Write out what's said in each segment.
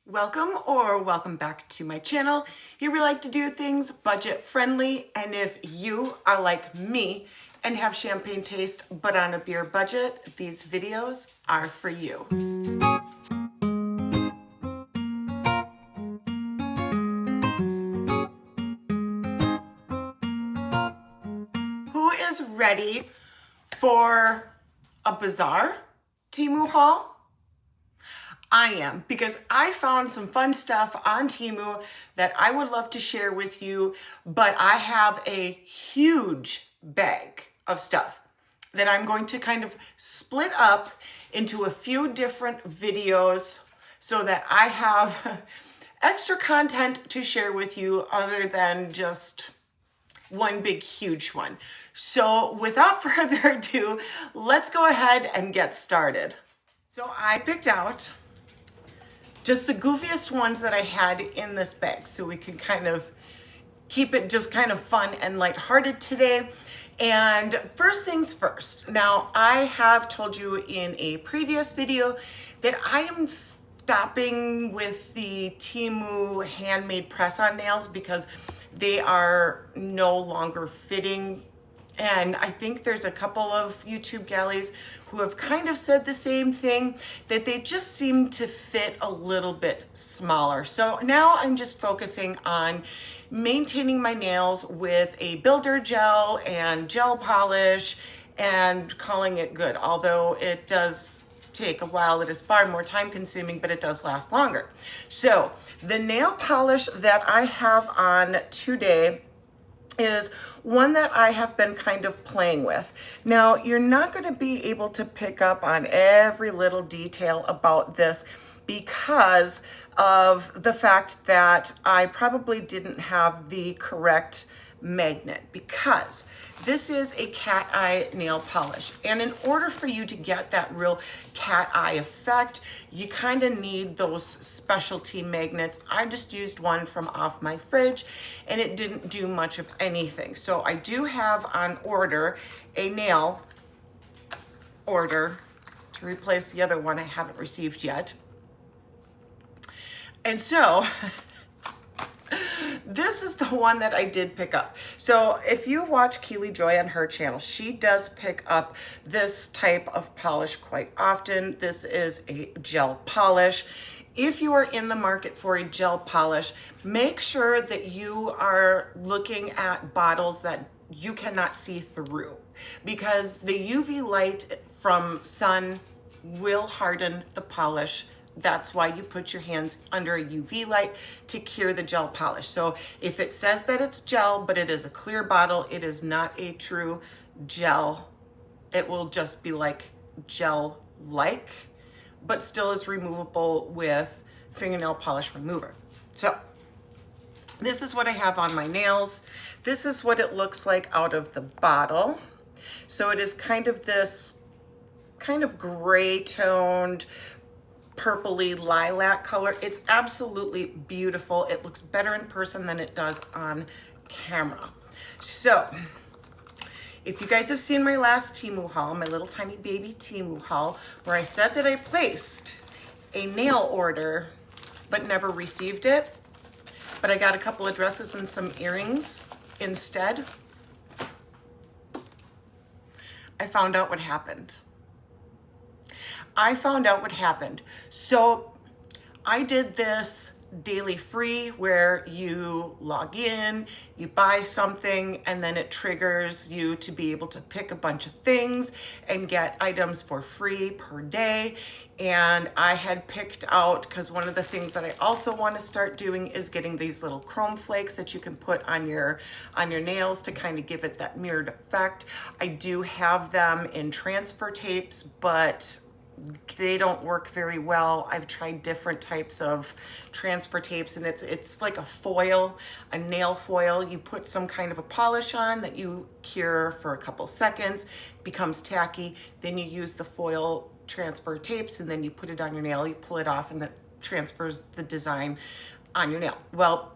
Welcome or welcome back to my channel. Here we like to do things budget friendly, and if you are like me and have champagne taste but on a beer budget, these videos are for you. Who is ready for a bizarre Temu haul? I am, because I found some fun stuff on Teemu that I would love to share with you, but I have a huge bag of stuff that I'm going to kind of split up into a few different videos so that I have extra content to share with you other than just one big huge one. So without further ado, let's go ahead and get started. So I picked out just the goofiest ones that I had in this bag so we can kind of keep it just kind of fun and lighthearted today. And first things first, now I have told you in a previous video that I am stopping with the Teemu handmade press-on nails because they are no longer fitting. And I think there's a couple of YouTube galleys who have kind of said the same thing, that they just seem to fit a little bit smaller. So now I'm just focusing on maintaining my nails with a builder gel and gel polish and calling it good. Although it does take a while, it is far more time consuming, but it does last longer. So the nail polish that I have on today is one that I have been kind of playing with. Now, you're not going to be able to pick up on every little detail about this because of the fact that I probably didn't have the correct magnet, because this is a cat eye nail polish, and in order for you to get that real cat eye effect, you kind of need those specialty magnets. I just used one from off my fridge and it didn't do much of anything. So I do have on order a nail order to replace the other one I haven't received yet. And so this is the one that I did pick up. So if you watch Keely Joy on her channel, she does pick up this type of polish quite often. This is a gel polish. If you are in the market for a gel polish, make sure that you are looking at bottles that you cannot see through, because the UV light from sun will harden the polish. That's why you put your hands under a UV light to cure the gel polish. So if it says that it's gel, but it is a clear bottle, it is not a true gel. It will just be like gel-like, but still is removable with fingernail polish remover. So this is what I have on my nails. This is what it looks like out of the bottle. So it is kind of this kind of gray toned, purpley lilac color. It's absolutely beautiful. It looks better in person than it does on camera. So if you guys have seen my last Temu haul, my little tiny baby Temu haul, where I said that I placed a nail order but never received it, but I got a couple of dresses and some earrings instead, I found out what happened. So I did this daily free where you log in, you buy something, and then it triggers you to be able to pick a bunch of things and get items for free per day. And I had picked out, because one of the things that I also want to start doing is getting these little chrome flakes that you can put on your nails to kind of give it that mirrored effect. I do have them in transfer tapes, but they don't work very well. I've tried different types of transfer tapes, and it's like a foil, a nail foil. You put some kind of a polish on that you cure for a couple seconds, becomes tacky, then you use the foil transfer tapes, and then you put it on your nail, you pull it off, and that transfers the design on your nail. Well,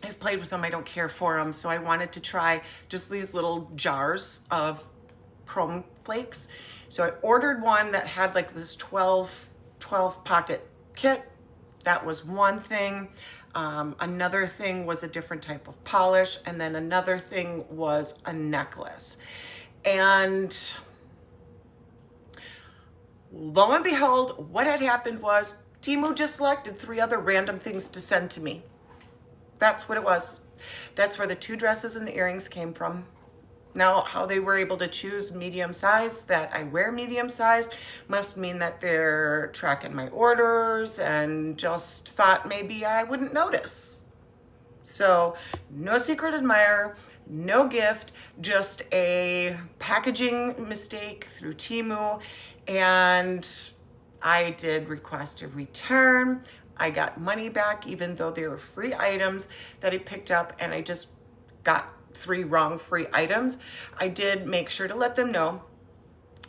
I've played with them, I don't care for them, so I wanted to try just these little jars of chrome flakes. So I ordered one that had like this 12 pocket kit. That was one thing. Another thing was a different type of polish. And then another thing was a necklace. And lo and behold, what had happened was Teemu just selected 3 other random things to send to me. That's what it was. That's where the 2 dresses and the earrings came from. Now, how they were able to choose medium size, that I wear medium size, must mean that they're tracking my orders and just thought maybe I wouldn't notice. So, no secret admirer, no gift, just a packaging mistake through Teemu, and I did request a return. I got money back, even though they were free items that I picked up, and I just got 3 wrong free items. I did make sure to let them know,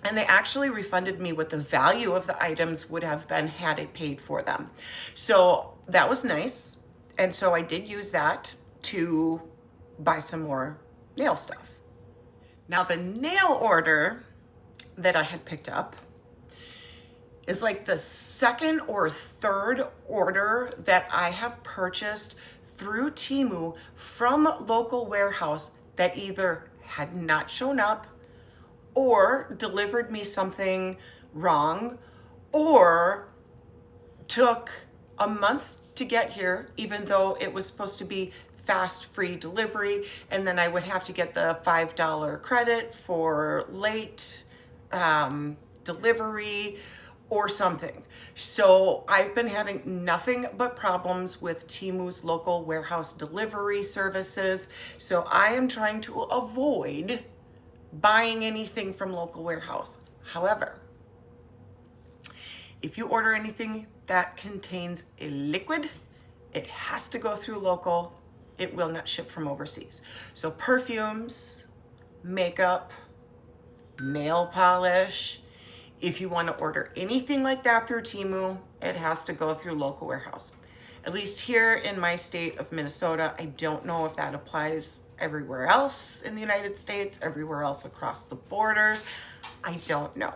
and they actually refunded me what the value of the items would have been had I paid for them. So that was nice. And so I did use that to buy some more nail stuff. Now the nail order that I had picked up is like the 2nd or 3rd order that I have purchased through Teemu from local warehouse that either had not shown up or delivered me something wrong or took a month to get here, even though it was supposed to be fast free delivery, and then I would have to get the $5 credit for late delivery or something. So I've been having nothing but problems with Teemu's local warehouse delivery services. So I am trying to avoid buying anything from local warehouse. However, if you order anything that contains a liquid, it has to go through local. It will not ship from overseas. So perfumes, makeup, nail polish, if you want to order anything like that through Teemu, it has to go through local warehouse. At least here in my state of Minnesota, I don't know if that applies everywhere else in the United States, everywhere else across the borders. I don't know.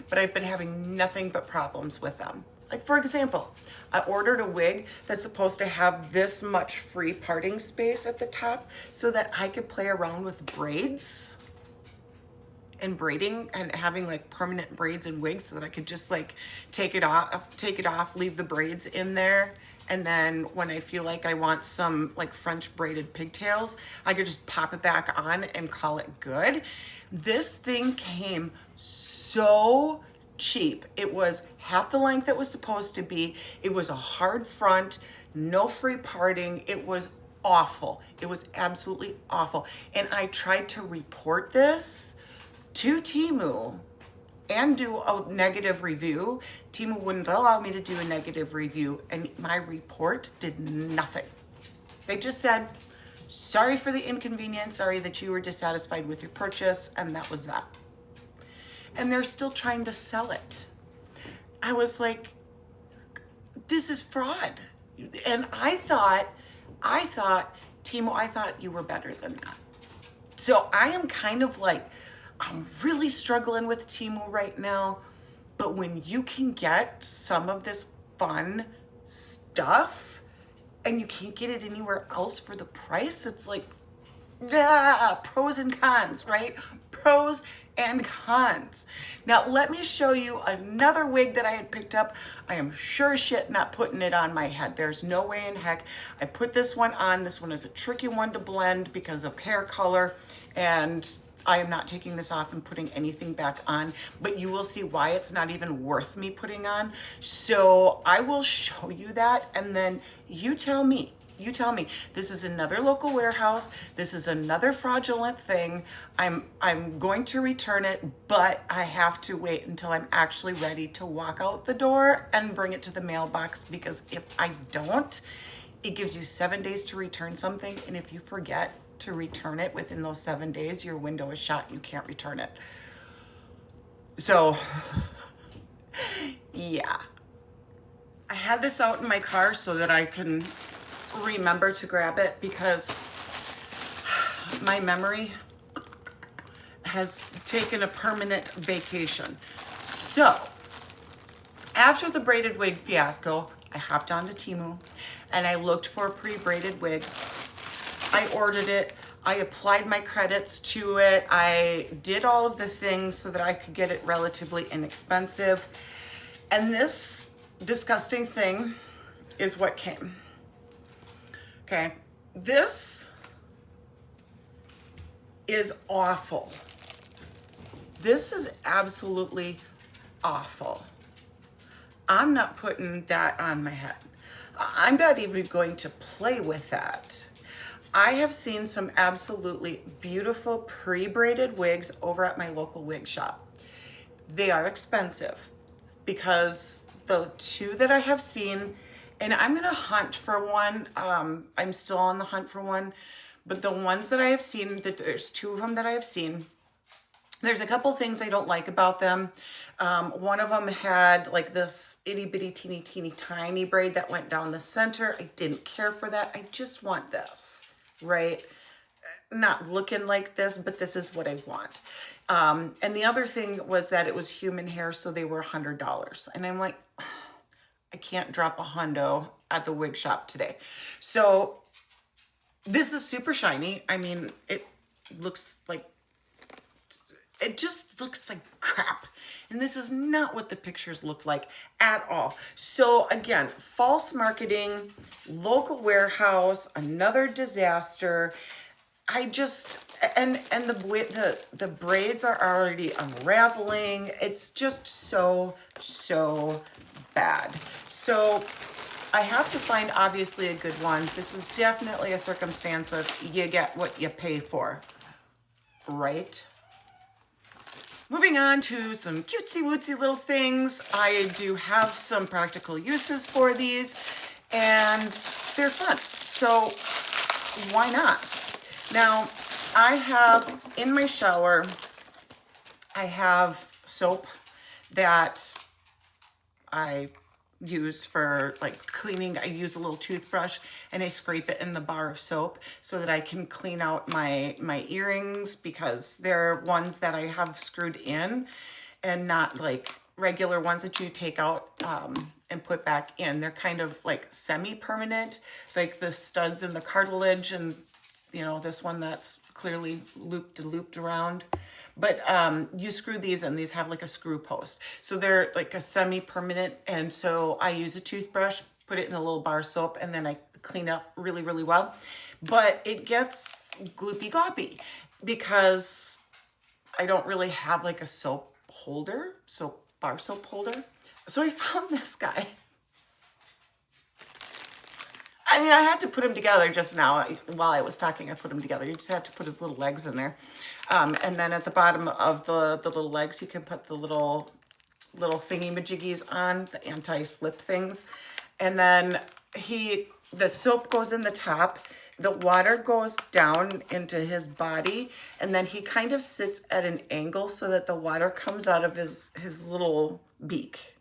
But I've been having nothing but problems with them. Like, for example, I ordered a wig that's supposed to have this much free parting space at the top so that I could play around with braids and braiding and having like permanent braids and wigs so that I could just like take it off, leave the braids in there. And then when I feel like I want some like French braided pigtails, I could just pop it back on and call it good. This thing came so cheap. It was half the length it was supposed to be. It was a hard front, no free parting. It was awful. It was absolutely awful. And I tried to report this to Teemu and do a negative review. Teemu wouldn't allow me to do a negative review, and my report did nothing. They just said, sorry for the inconvenience, sorry that you were dissatisfied with your purchase, and that was that. And they're still trying to sell it. I was like, this is fraud. And I thought, Teemu, I thought you were better than that. So I am kind of like, I'm really struggling with Teemu right now, but when you can get some of this fun stuff and you can't get it anywhere else for the price, it's like, pros and cons, right? Pros and cons. Now, let me show you another wig that I had picked up. I am sure as shit not putting it on my head. There's no way in heck. I put this one on. This one is a tricky one to blend because of hair color, and I am not taking this off and putting anything back on, but you will see why it's not even worth me putting on. So I will show you that, and then you tell me. You tell me. This is another local warehouse. This is another fraudulent thing. I'm going to return it, but I have to wait until I'm actually ready to walk out the door and bring it to the mailbox, because if I don't, it gives you 7 days to return something, and if you forget to return it within those 7 days, your window is shut. You can't return it. So, yeah. I had this out in my car so that I can remember to grab it, because my memory has taken a permanent vacation. So, after the braided wig fiasco, I hopped onto Teemu and I looked for a pre-braided wig. I ordered it. I applied my credits to it. I did all of the things so that I could get it relatively inexpensive. And this disgusting thing is what came. Okay, this is awful. This is absolutely awful. I'm not putting that on my head. I'm not even going to play with that. I have seen some absolutely beautiful pre-braided wigs over at my local wig shop. They are expensive because the two that I have seen, and I'm gonna hunt for one, I'm still on the hunt for one, but the ones that I have seen, there's two of them that I have seen, there's a couple things I don't like about them. One of them had like this itty bitty teeny tiny braid that went down the center. I didn't care for that. I just want this, right? Not looking like this, but this is what I want. And the other thing was that it was human hair, so they were $100. And I'm like, I can't drop a hundo at the wig shop today. So this is super shiny. I mean, it looks like, it just looks like crap. And this is not what the pictures look like at all. So again, false marketing, local warehouse, another disaster. I just, and the braids are already unraveling. It's just so bad. So I have to find obviously a good one. This is definitely a circumstance of you get what you pay for, right? Moving on to some cutesy wootsy little things. I do have some practical uses for these and they're fun. So why not? Now I have in my shower, I have soap that I use for like cleaning. I use a little toothbrush and I scrape it in the bar of soap so that I can clean out my earrings, because they're ones that I have screwed in and not like regular ones that you take out and put back in. They're kind of like semi-permanent, like the studs in the cartilage, and you know, this one that's clearly looped around. But you screw these in. These have like a screw post. So they're like a semi-permanent. And so I use a toothbrush, put it in a little bar of soap, and then I clean up really well. But it gets gloopy gloppy because I don't really have like a soap holder, bar soap holder. So I found this guy. I mean, I had to put him together just now. While I was talking, I put him together. You just have to put his little legs in there. And then at the bottom of the little legs, you can put the little thingy-majiggies on, the anti-slip things. And then the soap goes in the top, the water goes down into his body, and then he kind of sits at an angle so that the water comes out of his little beak.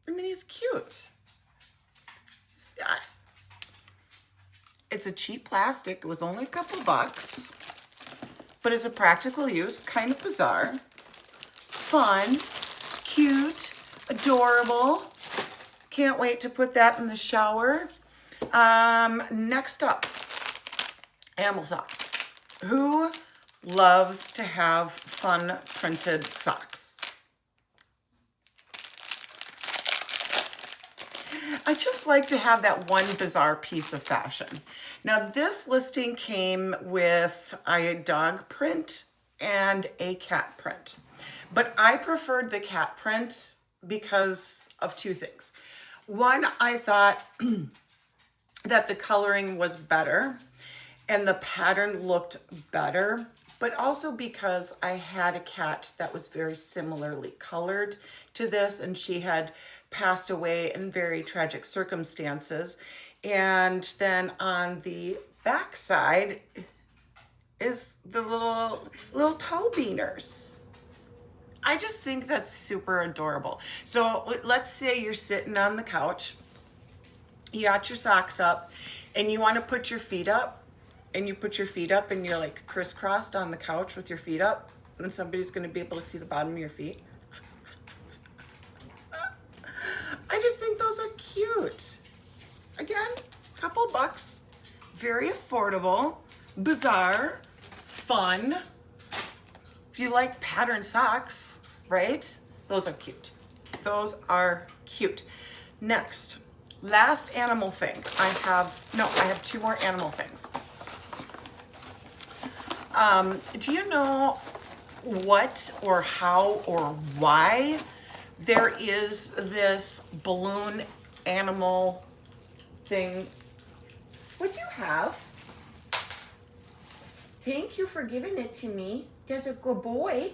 I mean, he's cute. It's a cheap plastic. It was only a couple bucks, but it's a practical use, kind of bizarre, fun, cute, adorable. Can't wait to put that in the shower. Next up, animal socks. Who loves to have fun printed socks? I just like to have that one bizarre piece of fashion. Now this listing came with a dog print and a cat print, but I preferred the cat print because of two things. One, I thought that the coloring was better and the pattern looked better, but also because I had a cat that was very similarly colored to this, and she had passed away in very tragic circumstances. And then on the back side is the little toe beaners. I just think that's super adorable. So let's say you're sitting on the couch, you got your socks up, and you want to put your feet up, and you put your feet up and you're like crisscrossed on the couch with your feet up, and somebody's going to be able to see the bottom of your feet. cute. Again, couple bucks, very affordable, bizarre, fun. If you like patterned socks, right? Those are cute. Those are cute. Next, last animal thing. I have two more animal things. Do you know what or how or why there is this balloon animal thing? What'd you have? Thank you for giving it to me. That's a good boy.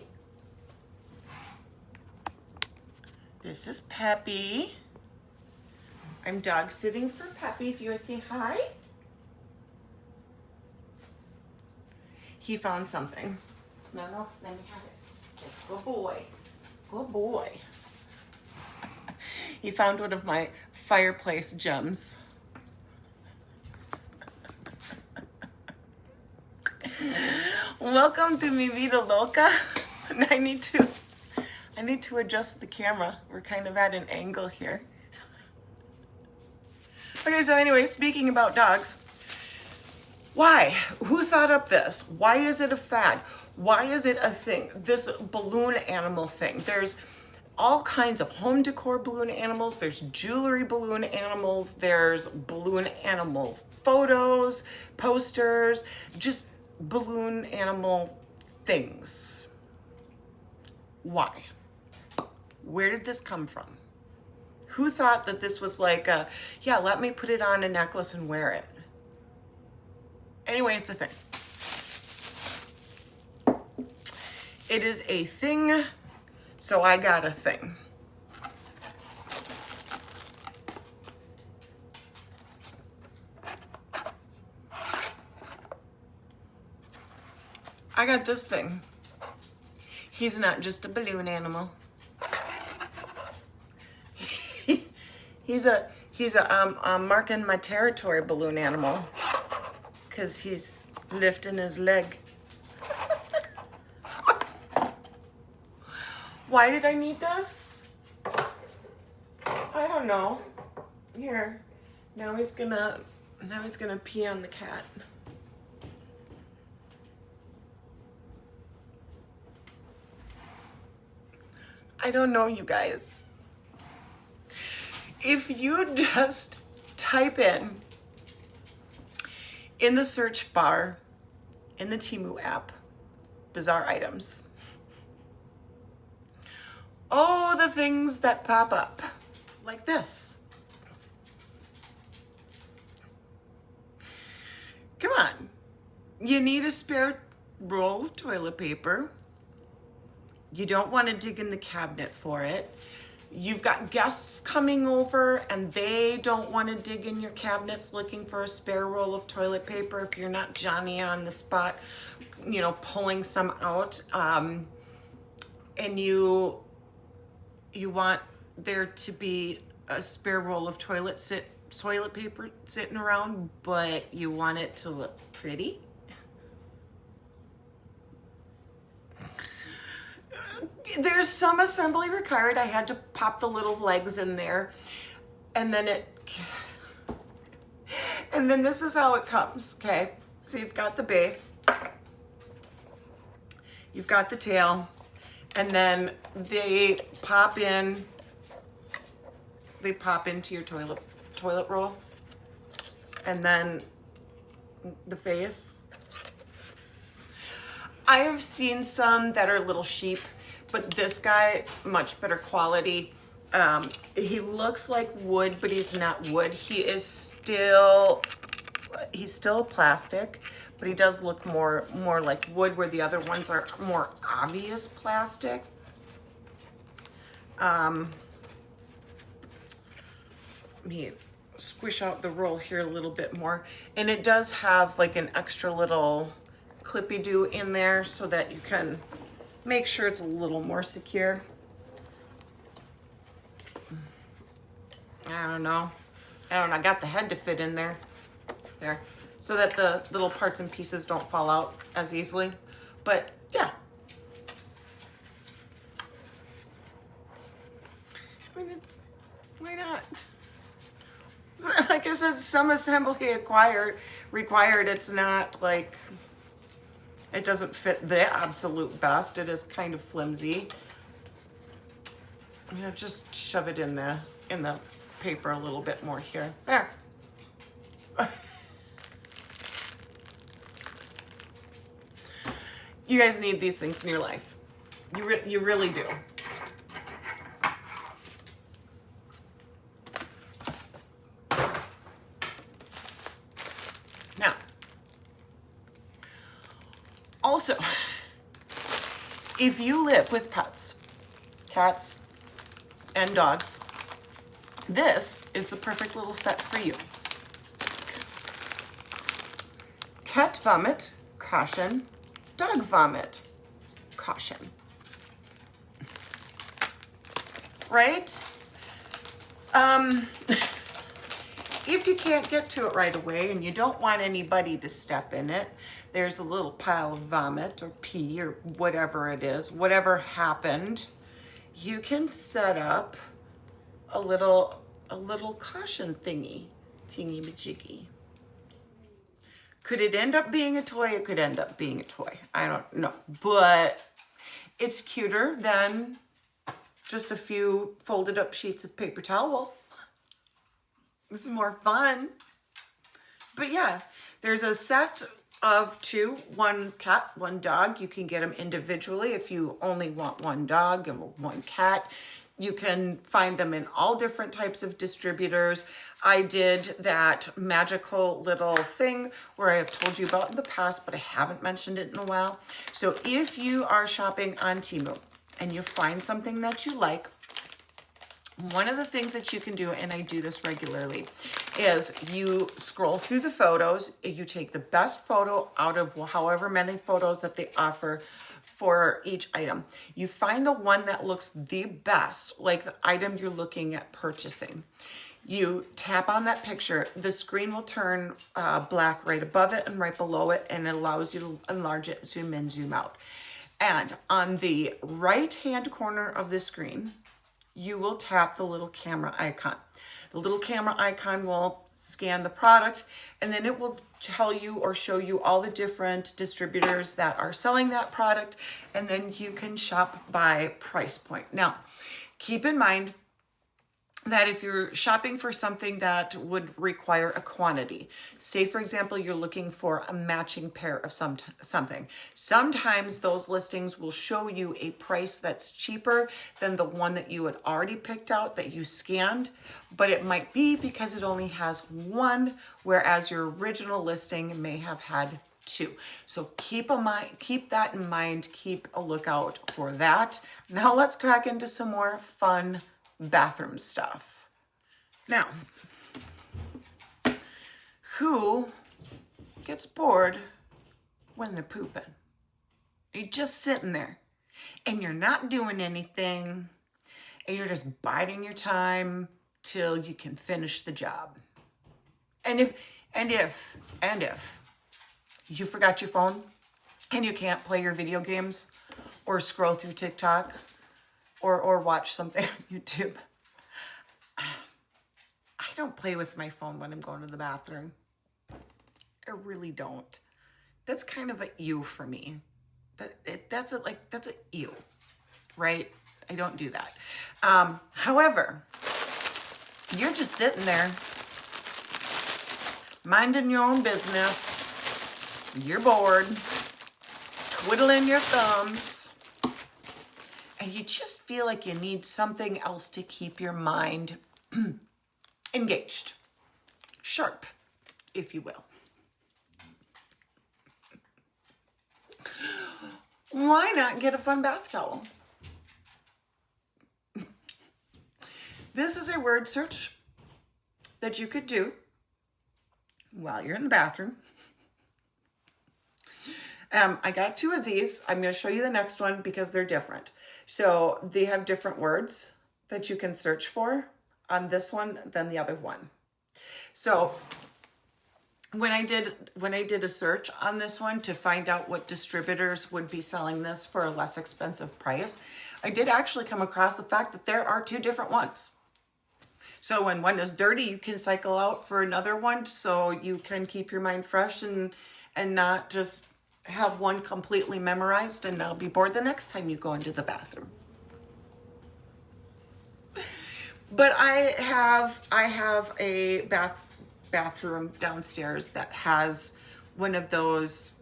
This is Peppy. I'm dog sitting for Peppy. Do you want to say hi? He found something. No, let me have it. Yes, good boy. Good boy. He found one of my fireplace gems. Welcome to Mi Vida Loca. I need to adjust the camera. We're kind of at an angle here. Okay, so anyway, speaking about dogs, why? Who thought up this? Why is it a fad? Why is it a thing? This balloon animal thing. There's all kinds of home decor balloon animals. There's jewelry balloon animals. There's balloon animal photos, posters, just balloon animal things. Why? Where did this come from? Who thought that this was like yeah, let me put it on a necklace and wear it? Anyway, it's a thing. It is a thing, so I got a thing. I got this thing. He's not just a balloon animal. He's a marking my territory balloon animal. Because he's lifting his leg. Why did I need this? I don't know. Here, now he's gonna pee on the cat. I don't know, you guys. If you just type in the search bar in the Teemu app, bizarre items. Oh, the things that pop up like this. Come on. You need a spare roll of toilet paper. You don't want to dig in the cabinet for it. You've got guests coming over and they don't want to dig in your cabinets looking for a spare roll of toilet paper if you're not Johnny on the spot, you know, pulling some out. And you want there to be a spare roll of toilet paper sitting around, but you want it to look pretty. There's some assembly required. I had to pop the little legs in there, and then this is how it comes, okay? So you've got the base, you've got the tail, and then they pop into your toilet roll, and then the face. I have seen some that are little sheep, but this guy, much better quality. He looks like wood, but he's not wood. He's still plastic, but he does look more like wood, where the other ones are more obvious plastic. Let me squish out the roll here a little bit more. And it does have like an extra little clippy-doo in there so that you can make sure it's a little more secure. I don't know. I got the head to fit in there. There. So that the little parts and pieces don't fall out as easily. But yeah. I mean, why not? Like I said, some assembly required. It's not like, it doesn't fit the absolute best. It is kind of flimsy. I'm gonna just shove it in the paper a little bit more here. There. You guys need these things in your life. You really do. Now, also, if you live with pets, cats and dogs, this is the perfect little set for you. Cat vomit, caution. Dog vomit, caution. Right? If you can't get to it right away and you don't want anybody to step in it, there's a little pile of vomit or pee or whatever it is, whatever happened, you can set up a little caution thingy-majiggy. Could it end up being a toy? It could end up being a toy. I don't know, but it's cuter than just a few folded up sheets of paper towel. It's more fun. But yeah, there's a set of two, one cat, one dog. You can get them individually if you only want one dog and one cat. You can find them in all different types of distributors. I did that magical little thing where I have told you about in the past, but I haven't mentioned it in a while. So if you are shopping on Teemu and you find something that you like, one of the things that you can do, and I do this regularly, is you scroll through the photos, you take the best photo out of however many photos that they offer for each item. You find the one that looks the best, like the item you're looking at purchasing. You tap on that picture, the screen will turn black right above it and right below it, and it allows you to enlarge it, zoom in, zoom out. And on the right-hand corner of the screen, you will tap the little camera icon. The little camera icon will scan the product, and then it will tell you or show you all the different distributors that are selling that product, and then you can shop by price point. Now, keep in mind that if you're shopping for something that would require a quantity, say for example, you're looking for a matching pair of something, sometimes those listings will show you a price that's cheaper than the one that you had already picked out that you scanned, but it might be because it only has one, whereas your original listing may have had two. So keep that in mind, keep a lookout for that. Now let's crack into some more fun bathroom stuff. Now, who gets bored when they're pooping? You're just sitting there and you're not doing anything and you're just biding your time till you can finish the job. And if you forgot your phone and you can't play your video games or scroll through TikTok or watch something on YouTube. I don't play with my phone when I'm going to the bathroom. I really don't. That's kind of a ew for me. That's a ew, right? I don't do that. However, you're just sitting there minding your own business. You're bored, twiddling your thumbs, and you just feel like you need something else to keep your mind engaged, sharp, if you will. Why not get a fun bath towel? This is a word search that you could do while you're in the bathroom. I got two of these. I'm going to show you the next one because they're different. So they have different words that you can search for on this one than the other one. So when I did a search on this one to find out what distributors would be selling this for a less expensive price, I did actually come across the fact that there are two different ones. So when one is dirty, you can cycle out for another one, so you can keep your mind fresh and not just have one completely memorized and now be bored the next time you go into the bathroom. But I have a bathroom downstairs that has one of those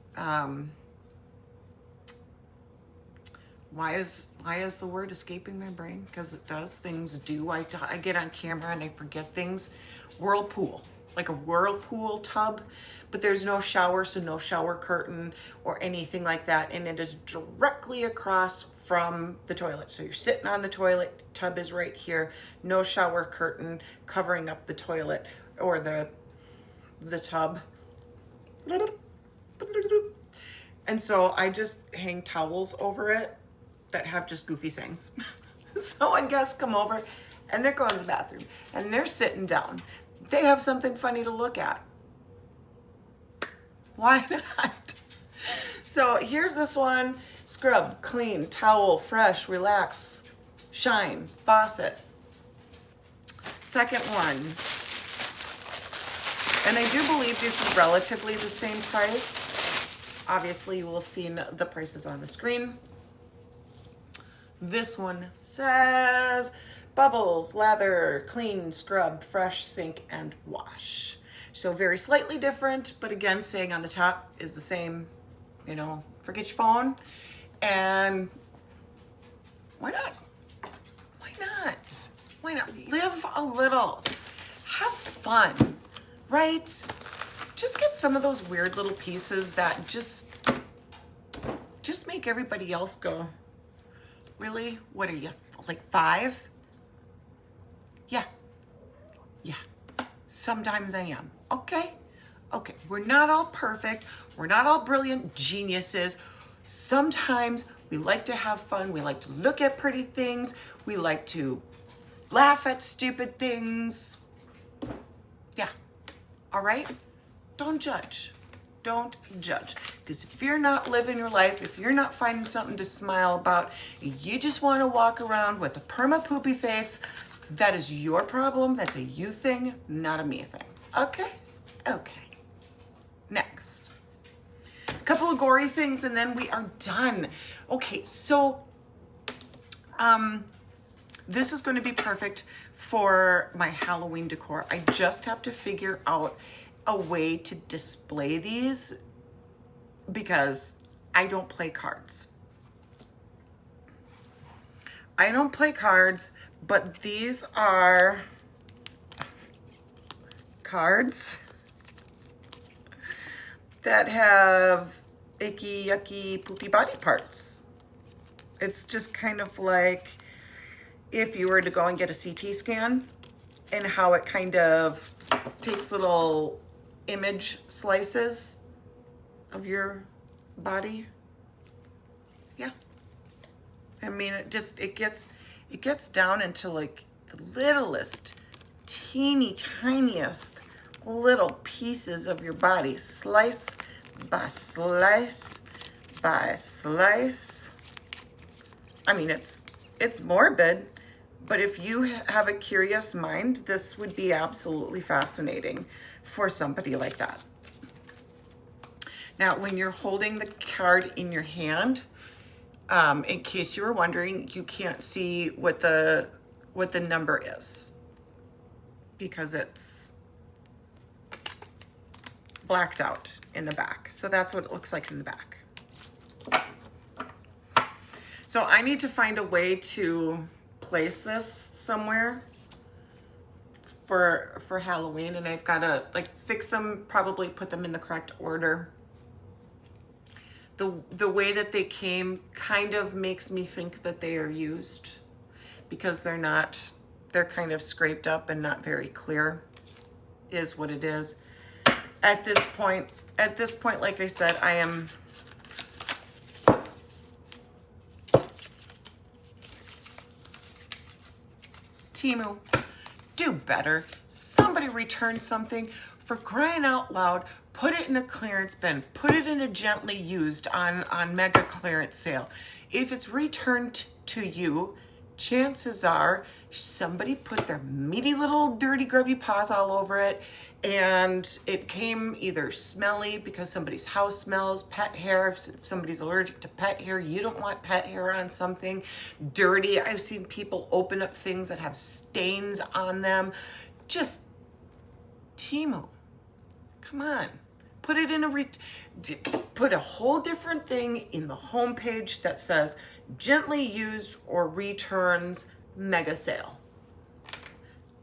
why is the word escaping my brain? Because it does. Things do. I get on camera and I forget things. Whirlpool. Like a whirlpool tub. But there's no shower, so no shower curtain or anything like that. And it is directly across from the toilet. So you're sitting on the toilet. Tub is right here. No shower curtain covering up the toilet or the tub. And so I just hang towels over it that have just goofy sayings. So when guests come over and they're going to the bathroom and they're sitting down, they have something funny to look at. Why not? So here's this one: scrub, clean, towel, fresh, relax, shine, faucet. Second one, and I do believe these are relatively the same price. Obviously you will have seen the prices on the screen. This one says bubbles, lather, clean, scrub, fresh, sink, and wash. So very slightly different, but again, staying on the top is the same. You know, forget your phone. And why not? Why not? Why not? Live a little. Have fun, right? Just get some of those weird little pieces that just make everybody else go, really? What are you, like 5? Yeah. Sometimes I am. Okay. We're not all perfect. We're not all brilliant geniuses. Sometimes we like to have fun. We like to look at pretty things. We like to laugh at stupid things. Yeah. All right? Don't judge. Don't judge. Because if you're not living your life, if you're not finding something to smile about, you just want to walk around with a perma poopy face, that is your problem. That's a you thing, not a me thing. Okay? Next. A couple of gory things and then we are done. Okay, so this is going to be perfect for my Halloween decor. I just have to figure out a way to display these because I don't play cards. But these are cards that have icky, yucky, poopy body parts. It's just kind of like if you were to go and get a CT scan and how it kind of takes little image slices of your body. Yeah. I mean, it gets down into like the littlest, teeny tiniest little pieces of your body, slice by slice by slice. I mean, it's morbid, but if you have a curious mind, this would be absolutely fascinating for somebody like that. Now, when you're holding the card in your hand, in case you were wondering, you can't see what the number is because it's blacked out in the back. So that's what it looks like in the back. So I need to find a way to place this somewhere for Halloween, and I've got to like fix them, probably put them in the correct order. The way that they came kind of makes me think that they are used because they're kind of scraped up and not very clear is what it is. At this point, like I said, I am Teemu, do better. Somebody return something, for crying out loud. Put it in a clearance bin. Put it in a gently used on mega clearance sale. If it's returned to you, chances are somebody put their meaty little dirty grubby paws all over it, and it came either smelly because somebody's house smells, pet hair, if somebody's allergic to pet hair, you don't want pet hair on something, dirty. I've seen people open up things that have stains on them. Just, Teemu, come on. Put it in put a whole different thing in the homepage that says gently used or returns mega sale.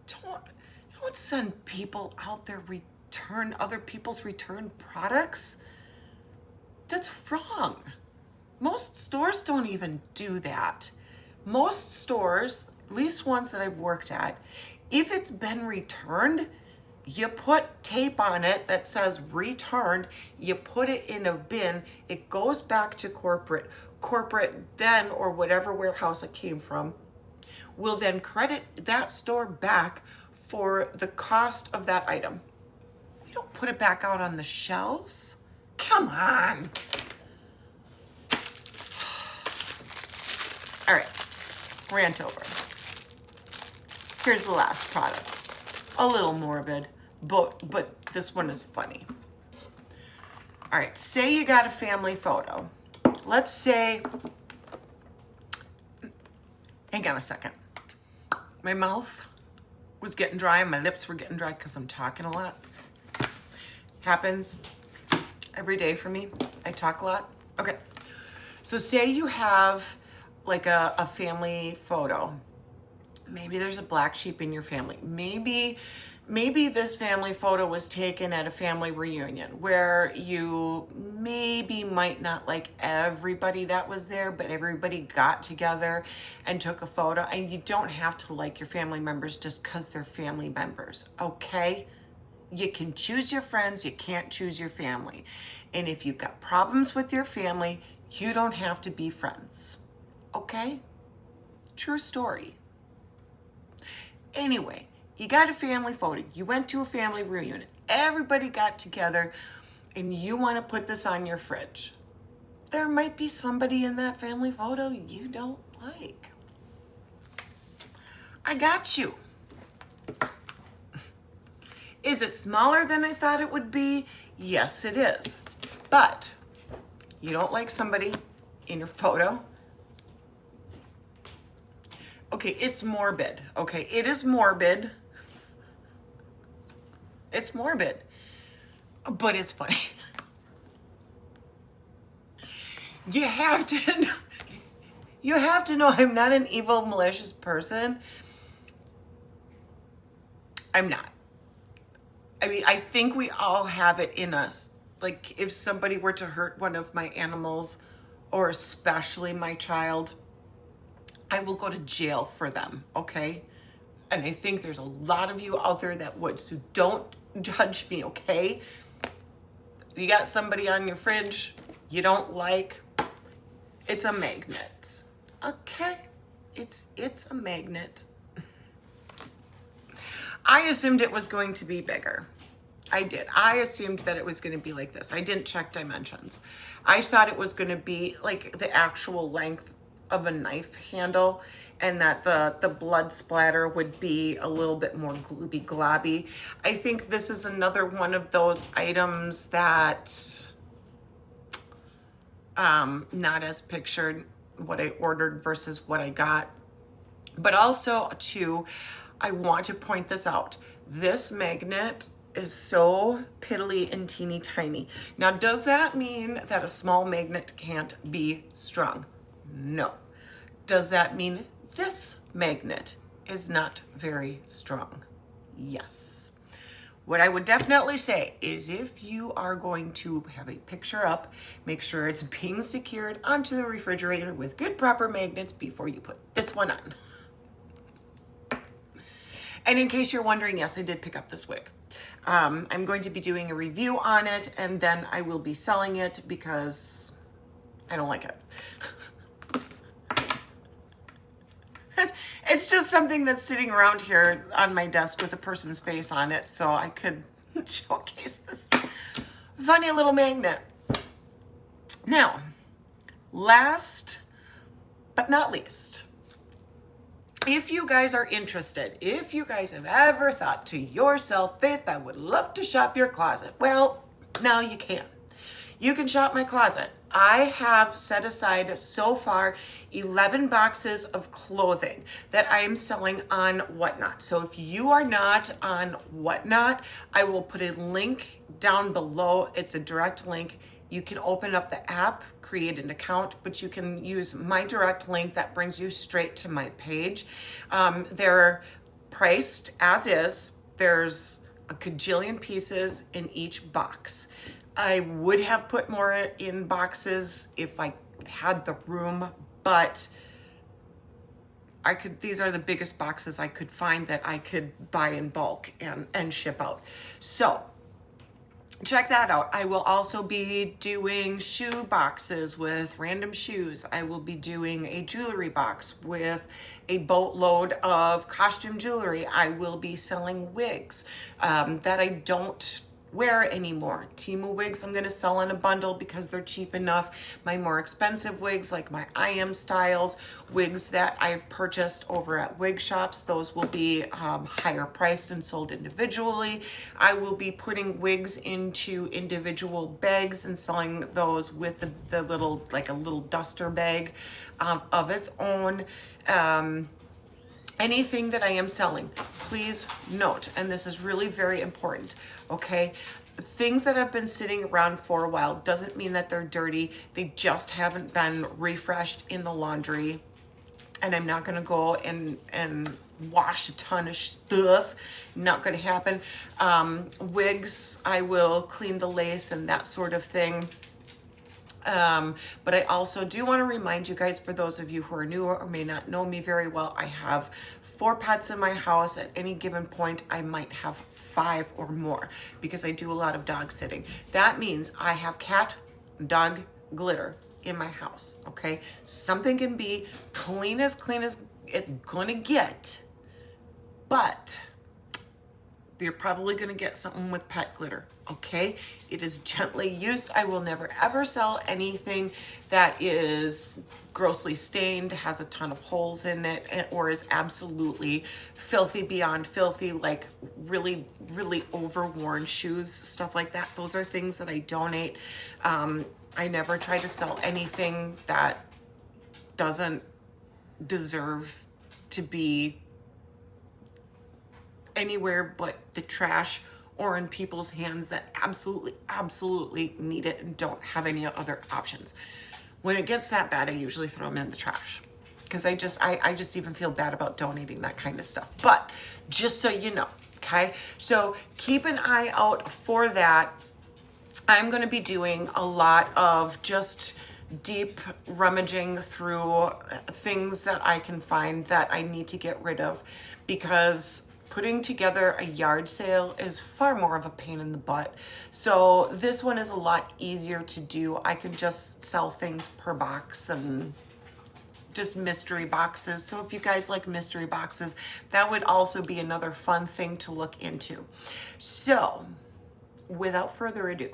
Don't send people out there return other people's return products. That's wrong. Most stores don't even do that. Most stores, at least ones that I've worked at, if it's been returned, you put tape on it that says returned, you put it in a bin, it goes back to corporate. Corporate then, or whatever warehouse it came from, will then credit that store back for the cost of that item. We don't put it back out on the shelves. Come on. All right, rant over. Here's the last product. A little morbid, but this one is funny. All right, say you got a family photo. Let's say, hang on a second. My mouth was getting dry and my lips were getting dry because I'm talking a lot. Happens every day for me. I talk a lot. Okay, so say you have like a family photo. Maybe there's a black sheep in your family. Maybe this family photo was taken at a family reunion where you maybe might not like everybody that was there, but everybody got together and took a photo, and you don't have to like your family members just because they're family members, okay? You can choose your friends, you can't choose your family. And if you've got problems with your family, you don't have to be friends, okay? True story. Anyway, you got a family photo. You went to a family reunion. Everybody got together and you want to put this on your fridge. There might be somebody in that family photo you don't like. I got you. Is it smaller than I thought it would be? Yes, it is. But you don't like somebody in your photo. Okay, it's morbid. Okay, it is morbid. It's morbid, but it's funny. You have to know I'm not an evil, malicious person. I'm not. I mean, I think we all have it in us. Like if somebody were to hurt one of my animals, or especially my child, I will go to jail for them, okay? And I think there's a lot of you out there that would, so don't judge me, okay? You got somebody on your fridge you don't like, it's a magnet, okay? It's a magnet. I assumed it was going to be bigger. I did. I assumed that it was going to be like this. I didn't check dimensions. I thought it was going to be like the actual length of a knife handle, and that the blood splatter would be a little bit more glooby globby. I think this is another one of those items that not as pictured, what I ordered versus what I got. But also too, I want to point this out. This magnet is so piddly and teeny tiny. Now, does that mean that a small magnet can't be strung? No. Does that mean this magnet is not very strong? Yes. What I would definitely say is if you are going to have a picture up, make sure it's being secured onto the refrigerator with good proper magnets before you put this one on. And in case you're wondering, yes, I did pick up this wig. I'm going to be doing a review on it, and then I will be selling it because I don't like it. It's just something that's sitting around here on my desk with a person's face on it, so I could showcase this funny little magnet. Now, last but not least, if you guys are interested, if you guys have ever thought to yourself, Faith, I would love to shop your closet. Well, now you can. You can shop my closet. I have set aside so far 11 boxes of clothing that I am selling on Whatnot. So if you are not on Whatnot, I will put a link down below. It's a direct link. You can open up the app, create an account, but you can use my direct link that brings you straight to my page. They're priced as is. There's a cajillion pieces in each box. I would have put more in boxes if I had the room, but these are the biggest boxes I could find that I could buy in bulk and ship out. So check that out. I will also be doing shoe boxes with random shoes. I will be doing a jewelry box with a boatload of costume jewelry. I will be selling wigs that I don't wear anymore. Teemu wigs I'm gonna sell in a bundle because they're cheap enough. My more expensive wigs, like my IM styles, wigs that I've purchased over at wig shops, those will be higher priced and sold individually. I will be putting wigs into individual bags and selling those with the little, like a little duster bag of its own. Anything that I am selling, please note, and this is really very important, okay? Things that have been sitting around for a while doesn't mean that they're dirty. They just haven't been refreshed in the laundry. And I'm not gonna go and wash a ton of stuff. Not gonna happen. Wigs, I will clean the lace and that sort of thing. But I also do want to remind you guys, for those of you who are new or may not know me very well, I have 4 pets in my house. At any given point, I might have 5 or more because I do a lot of dog sitting. That means I have cat, dog glitter in my house, okay? Something can be clean as it's gonna get, but you're probably gonna get something with pet glitter, okay? It is gently used. I will never ever sell anything that is grossly stained, has a ton of holes in it, or is absolutely filthy beyond filthy, like really, really overworn shoes, stuff like that. Those are things that I donate. I never try to sell anything that doesn't deserve to be anywhere but the trash or in people's hands that absolutely need it and don't have any other options. When it gets that bad, I usually throw them in the trash because I just even feel bad about donating that kind of stuff. But just so you know, okay? So keep an eye out for that. I'm going to be doing a lot of just deep rummaging through things that I can find that I need to get rid of, because putting together a yard sale is far more of a pain in the butt. So this one is a lot easier to do. I can just sell things per box and just mystery boxes. So if you guys like mystery boxes, that would also be another fun thing to look into. So without further ado,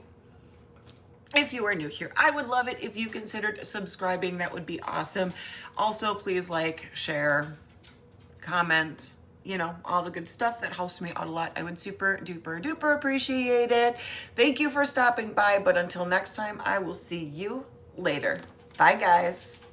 if you are new here, I would love it if you considered subscribing. That would be awesome. Also, please like, share, comment, you know, all the good stuff. That helps me out a lot. I would super duper duper appreciate it. Thank you for stopping by. But until next time, I will see you later. Bye, guys.